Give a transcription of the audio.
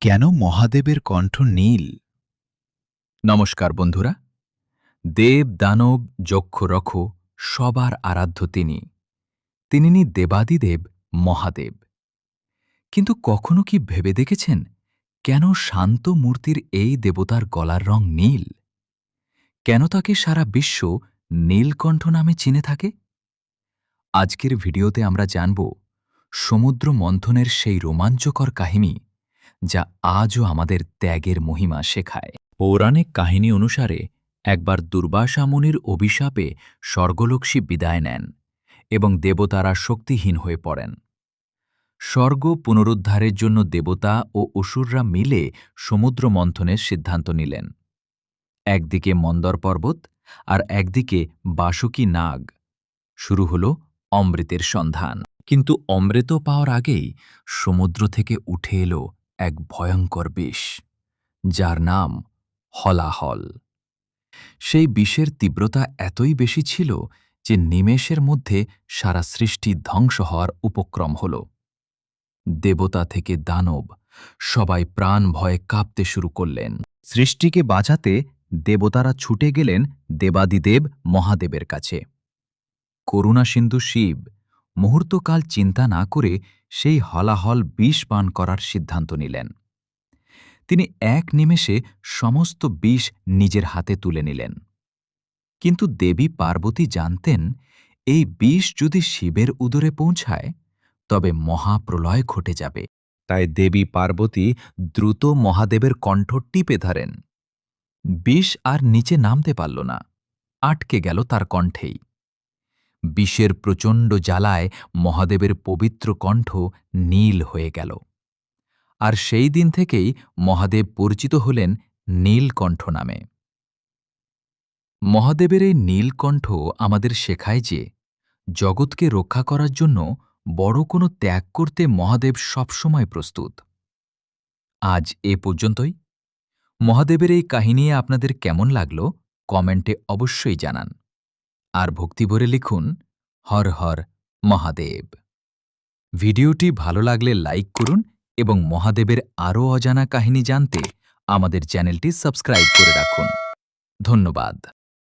কেন মহাদেবের কণ্ঠ নীল? নমস্কার বন্ধুরা। দেব দানব যক্ষ রক্ষ সবার আরাধ্য তিনি দেবাদিদেব মহাদেব। কিন্তু কখনো কি ভেবে দেখেছেন কেন শান্ত মূর্তির এই দেবতার গলার রং নীল? কেন তাকে সারা বিশ্ব নীলকণ্ঠ নামে চিনে থাকে? আজকের ভিডিওতে আমরা জানব সমুদ্র মন্থনের সেই রোমাঞ্চকর কাহিনী যা আজও আমাদের ত্যাগের মহিমা শেখায়। পৌরাণিক কাহিনী অনুসারে একবার দুর্বাসা মুনির অভিশাপে স্বর্গলোকসী বিদায় নেন এবং দেবতারা শক্তিহীন হয়ে পড়েন। স্বর্গ পুনরুদ্ধারের জন্য দেবতা ও অসুররা মিলে সমুদ্র মন্থনের সিদ্ধান্ত নিলেন। একদিকে মন্দর পর্বত আর একদিকে বাসুকী নাগ। শুরু হল অমৃতের সন্ধান। কিন্তু অমৃত পাওয়ার আগেই সমুদ্র থেকে উঠে এলো এক ভয়ঙ্কর বিষ, যার নাম হলাহল। সেই বিষের তীব্রতা এতই বেশি ছিল যে নিমেষের মধ্যে সারা সৃষ্টি ধ্বংস হওয়ার উপক্রম হল। দেবতা থেকে দানব সবাই প্রাণ ভয়ে কাঁপতে শুরু করলেন। সৃষ্টিকে বাঁচাতে দেবতারা ছুটে গেলেন দেবাদিদেব মহাদেবের কাছে। করুণাসিন্ধু শিব মুহূর্তকাল চিন্তা না করে সেই হলাহল বিষ পান করার সিদ্ধান্ত নিলেন। তিনি এক নিমেষে সমস্ত বিষ নিজের হাতে তুলে নিলেন। কিন্তু দেবী পার্বতী জানতেন এই বিষ যদি শিবের উদরে পৌঁছায় তবে মহাপ্রলয় ঘটে যাবে। তাই দেবী পার্বতী দ্রুত মহাদেবের কণ্ঠ টিপে ধরেন। বিষ আর নিচে নামতে পারল না, আটকে গেল তার কণ্ঠেই। বিষের প্রচণ্ড জ্বালায় মহাদেবের পবিত্র কণ্ঠ নীল হয়ে গেল। আর সেই দিন থেকেই মহাদেব পরিচিত হলেন নীলকণ্ঠ নামে। মহাদেবের এই নীলকণ্ঠ আমাদের শেখায় যে জগৎকে রক্ষা করার জন্য বড় কোনো ত্যাগ করতে মহাদেব সবসময় প্রস্তুত। আজ এ পর্যন্তই। মহাদেবের এই কাহিনী আপনাদের কেমন লাগলো কমেন্টে অবশ্যই জানান। আর ভক্তি ভরে লিখুন হর হর মহাদেব। ভিডিওটি ভালো লাগলে লাইক করুন এবং মহাদেবের আরও অজানা কাহিনী জানতে আমাদের চ্যানেলটি সাবস্ক্রাইব করে রাখুন। ধন্যবাদ।